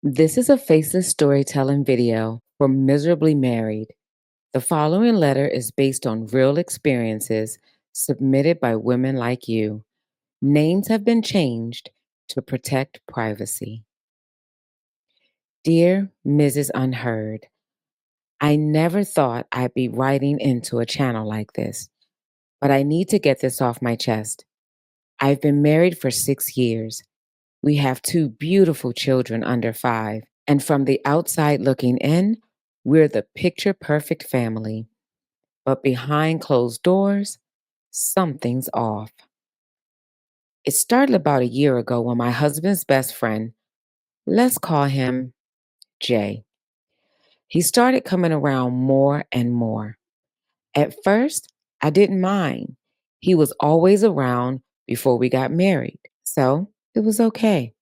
This is a faceless storytelling video for Miserably Married. The following letter is based on real experiences submitted by women like you. Names have been changed to protect privacy. Dear Mrs. Unheard, I never thought I'd be writing into a channel like this, but I need to get this off my chest. I've been married for 6 years. We have two beautiful children under 5. And from the outside looking in, we're the picture perfect family. But behind closed doors, something's off. It started about a year ago when my husband's best friend, let's call him Jay, he started coming around more and more. At first, I didn't mind. He was always around before we got married, so it was okay.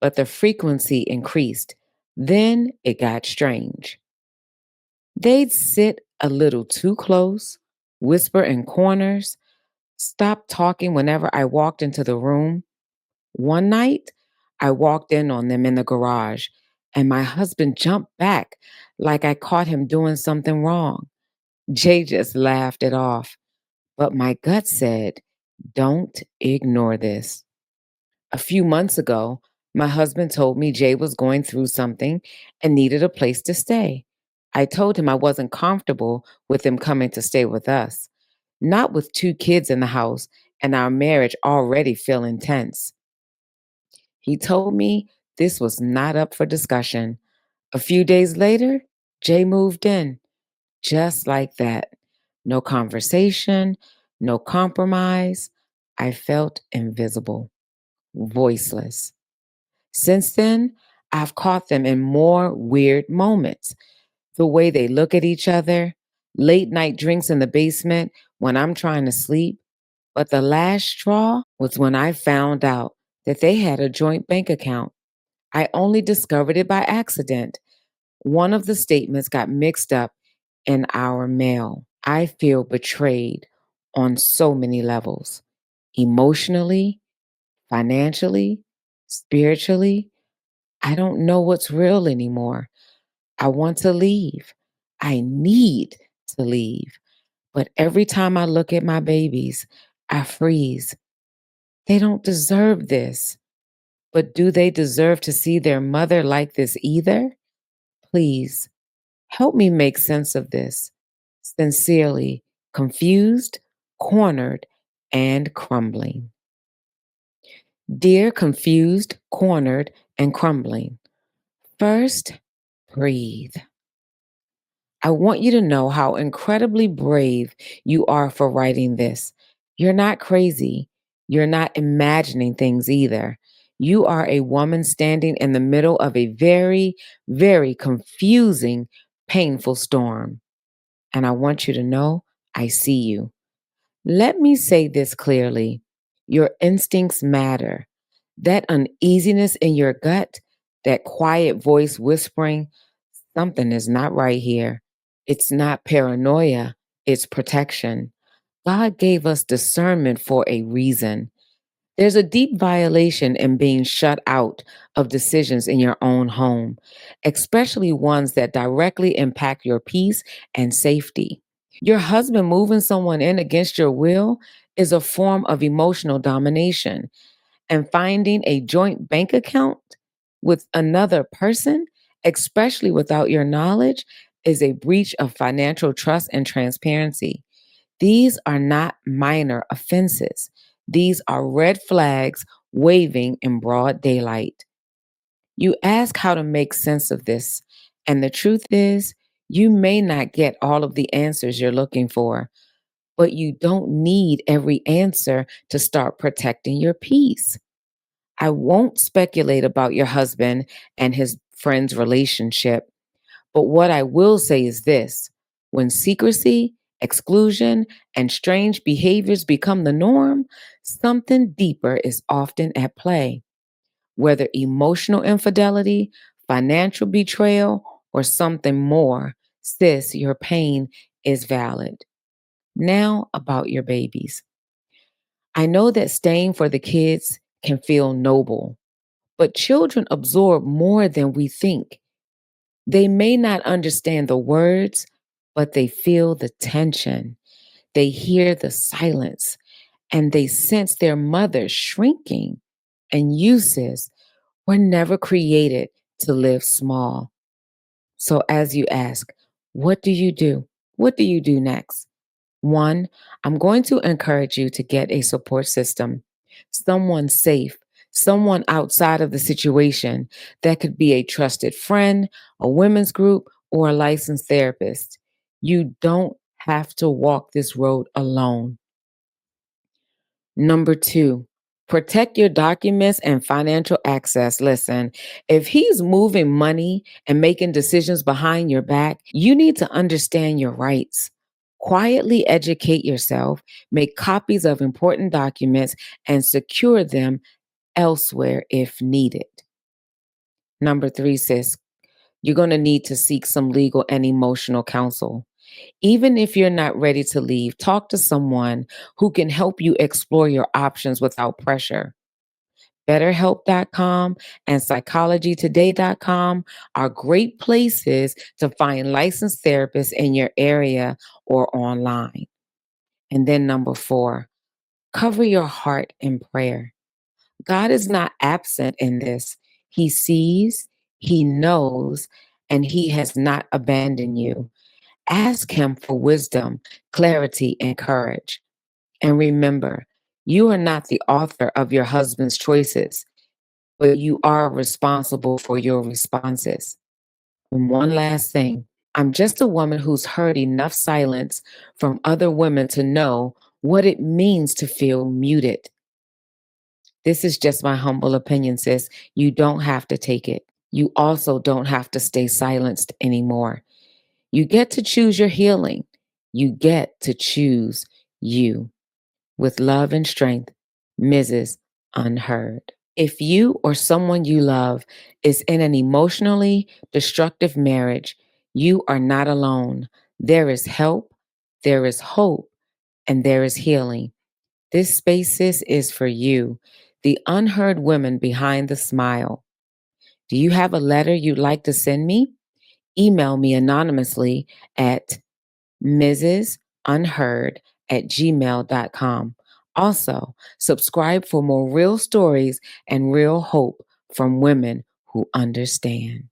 But the frequency increased. Then it got strange. They'd sit a little too close, whisper in corners, stop talking whenever I walked into the room. One night, I walked in on them in the garage, and my husband jumped back like I caught him doing something wrong. Jay just laughed it off, but my gut said, don't ignore this. A few months ago, my husband told me Jay was going through something and needed a place to stay. I told him I wasn't comfortable with him coming to stay with us, not with 2 kids in the house and our marriage already feeling tense. He told me this was not up for discussion. A few days later, Jay moved in, just like that. No conversation, no compromise. I felt invisible, voiceless. Since then, I've caught them in more weird moments. The way they look at each other, late night drinks in the basement when I'm trying to sleep. But the last straw was when I found out that they had a joint bank account. I only discovered it by accident. One of the statements got mixed up in our mail. I feel betrayed on so many levels, emotionally, financially, spiritually. I don't know what's real anymore. I want to leave. I need to leave. But every time I look at my babies, I freeze. They don't deserve this. But do they deserve to see their mother like this either? Please help me make sense of this. Sincerely, confused, cornered, and crumbling. Dear confused, cornered, and crumbling. First, breathe. I want you to know how incredibly brave you are for writing this. You're not crazy. You're not imagining things either. You are a woman standing in the middle of a very, very confusing, painful storm. And I want you to know I see you. Let me say this clearly. Your instincts matter. That uneasiness in your gut, that quiet voice whispering, something is not right here. It's not paranoia, it's protection. God gave us discernment for a reason. There's a deep violation in being shut out of decisions in your own home, especially ones that directly impact your peace and safety. Your husband moving someone in against your will is a form of emotional domination, and finding a joint bank account with another person, especially without your knowledge, is a breach of financial trust and transparency. These are not minor offenses. These are red flags waving in broad daylight. You ask how to make sense of this, and the truth is, you may not get all of the answers you're looking for, but you don't need every answer to start protecting your peace. I won't speculate about your husband and his friend's relationship, but what I will say is this: when secrecy, exclusion, and strange behaviors become the norm, something deeper is often at play. Whether emotional infidelity, financial betrayal, or something more, sis, your pain is valid. Now, about your babies. I know that staying for the kids can feel noble, But children absorb more than we think. They may not understand the words, but they feel the tension. They hear the silence and they sense their mother shrinking. And you, sis, were never created to live small. So, as you ask, what do you do? What do you do next? One, I'm going to encourage you to get a support system, someone safe, someone outside of the situation that could be a trusted friend, a women's group, or a licensed therapist. You don't have to walk this road alone. Number two, protect your documents and financial access. Listen, if he's moving money and making decisions behind your back, you need to understand your rights. Quietly educate yourself, make copies of important documents, and secure them elsewhere if needed. Number three, sis, you're going to need to seek some legal and emotional counsel. Even if you're not ready to leave, talk to someone who can help you explore your options without pressure. BetterHelp.com and PsychologyToday.com are great places to find licensed therapists in your area or online. And then number four, cover your heart in prayer. God is not absent in this. He sees, He knows, and He has not abandoned you. Ask Him for wisdom, clarity, and courage. And remember, you are not the author of your husband's choices, but you are responsible for your responses. And one last thing, I'm just a woman who's heard enough silence from other women to know what it means to feel muted. This is just my humble opinion, sis. You don't have to take it. You also don't have to stay silenced anymore. You get to choose your healing. You get to choose you. With love and strength, Mrs. Unheard. If you or someone you love is in an emotionally destructive marriage, you are not alone. There is help, there is hope, and there is healing. This space is for you, the unheard women behind the smile. Do you have a letter you'd like to send me? Email me anonymously at mrsunheard@gmail.com. Also, subscribe for more real stories and real hope from women who understand.